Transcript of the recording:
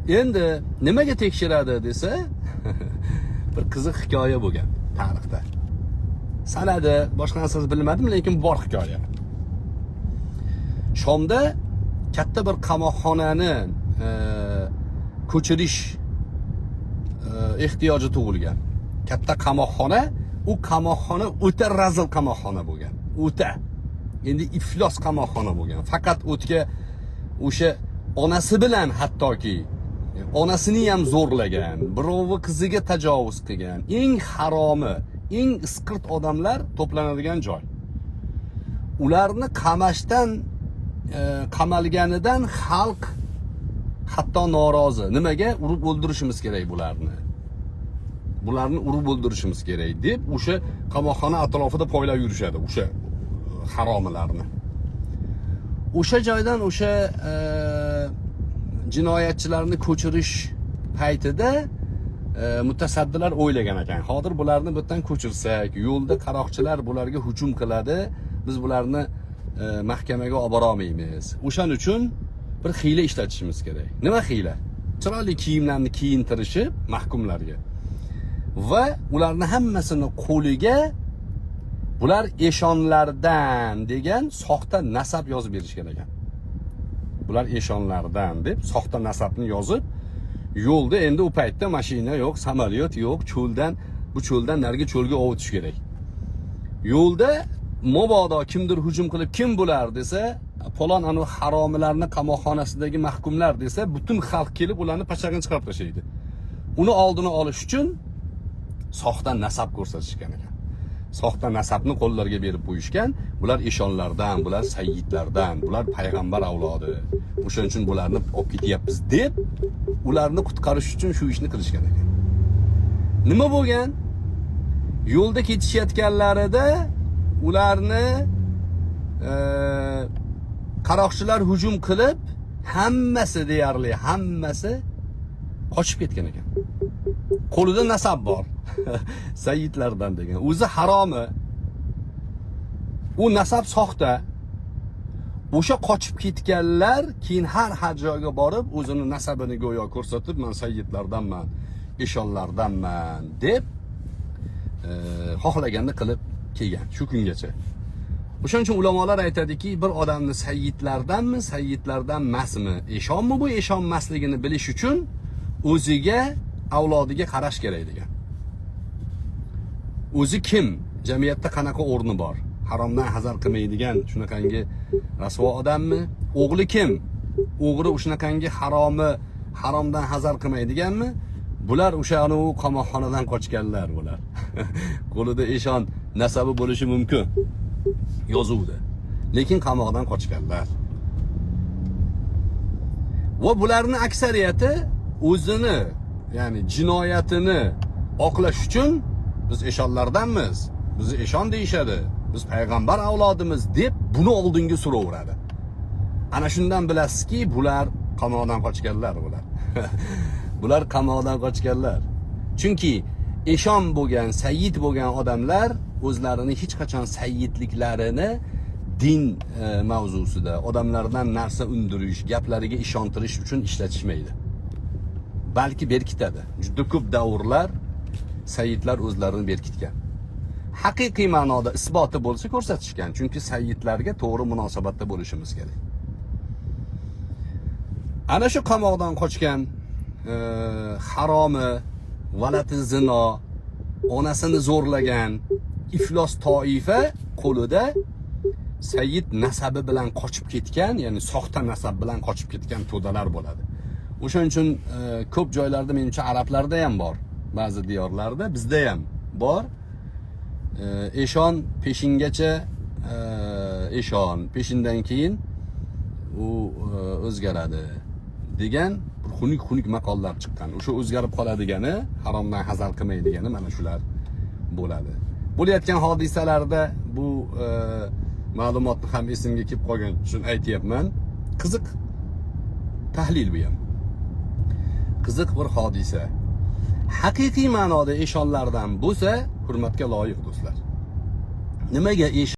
Endi nimaga tekshiradi desa, bir qiziq hikoya bo'lgan tarixda. Sanada boshqa narsani bilmadim, lekin bor hikoya. Shomda katta bir qamoqxonani ko'chirish ehtiyoji tug'ilgan. Katta qamoqxona, u qamoqxona o'ta razil qamoqxona bo'lgan. O'ta. Endi iflos qamoqxona bo'lgan. Faqat o'tga o'sha onasi bilan hattoki onasini ham zo'rlagan, birovi qiziga tajovuz qilgan, eng haromi, eng isqirt odamlar to'planadigan joy. Ularni qamashdan qamalganidan xalq hatto norozi. Nimaga? Urib o'ldirishimiz kerak bularni. Bularni urib o'ldirishimiz kerak deb o'sha qamoqxona atrofida poylab yurishadi o'sha haromilarni. O'sha joydan o'sha jinoyatchilarni ko'chirish paytida mutasaddilar o'ylagan ekan. Hozir bularni bu yerdan ko'chirsak, yo'lda qaroqchilar bularga hujum qiladi, biz bularni mahkamaga olib bora olmaymiz. O'shaning uchun bir hiyla ishlatishimiz kerak. Nima hiyla? Chiroyli kiyimlarni kiyintirishib mahkumlarga va ularni hammasini qo'liga bular eshonlardan degan soxta nasab yozib berishgan ekan. Bular eshonlardan deb soxta nasabni yozib, yo'lda endi u paytda mashina yo'q, samolyot yo'q, bu cho'ldan narigi cho'lga ovutish kerak. Yo'lda mobodo kimdir hujum qilib, kim bular desa, falon anu haromilarni qamoqxonasidagi mahkumlar desa, butun xalq kelib ularni pachag'ini chiqarib tashlaydi. Uni oldini olish uchun soxta nasab ko'rsatishgan ekan. Soxta nasabni qo'llarga berib qo'yishgan. Bular eshonlardan, bular sayyidlardan, bular payg'ambar avlodi. O'shaning uchun bularni olib ketyapmiz deb, ularni qutqarish uchun shu ishni qilishgan ekan. Nima bo'lgan? Yo'lda ketishayotganlarida ularni qaroqchilar hujum qilib, hammasi deyarli hammasi qochib ketgan ekan. Qo'lida nasab bor. Sayyidlardan degan. O'zi haromi. U nasab soxta. O'sha qochib ketganlar keyin har joyga borib o'zini nasabini go'yo ko'rsatib, men sayyidlardanman, eshonlardanman deb xohlaganini qilib kelgan shu kungacha. O'shaning uchun ulamolar aytadiki, bir odamni sayyidlardanmi, sayyidlardan emasmi, eshonmi bu, eshon emasligini bilish uchun o'ziga, avlodiga qarash kerak degan. O'zi kim? Jamiyatda qanaqa o'rni bor? Haromdan hazar qilmaydigan shunaqangi rasvo odammi? O'g'li kim? O'g'ri shunaqangi haromdan hazar qilmaydiganmi? Bular o'sha anu qamoqxonadan qochganlar bular. Qo'lida eshon nasabi bo'lishi mumkin. Yozuvdi. Lekin qamoqdan qochganlar. Va bularning aksariyati o'zini, ya'ni jinoyatini oqlash uchun biz eshonlardanmiz, bizni eshon deyishadi, biz payg'ambar avlodimiz deb buni oldinga suraveradi. Ana shundan bilasizki, bular qamoqdan qochganlar bular. Bular qamoqdan qochganlar. Chunki eshon bo'lgan, sayyid bo'lgan odamlar o'zlarini hech qachon sayyidliklarini din mavzusida odamlardan narsa undirish, gaplariga ishontirish uchun ishlatishmaydi. Balki berkitadi. Juda ko'p davrlar sayyidlar o'zlarini berkitgan. Haqiqiy ma'noda isboti bo'lsa ko'rsatishgan. Chunki sayyidlarga to'g'ri munosabatda bo'lishimiz kerak. Ana shu qamoqdan qochgan haromi, valati zino, onasini zo'rlagan iflos toifa qo'lida sayyid nasabi bilan qochib ketgan, ya'ni soxta nasab bilan qochib ketgan to'dalar bo'ladi. O'shaning uchun ko'p joylarda, menimcha arablarda ham bor, ba'zi diyorlarda, bizda ham bor. Eshon peshingacha eshon, peshindan keyin u o'zgaradi degan xunuk maqollar chiqqan. O'sha o'zgarib qoladigani, haromdan hazar qilmaydigani mana shular bo'ladi. Bo'layotgan hodisalarda bu ma'lumotni ham esimga kelib qolgan, shuni aytayapman. Qiziq tahlil bu ham. Qiziq bir hodisa. Haqiqiy ma'noda eshonlardan bo'lsa, hurmatga loyiq do'stlar. Nimaga eshon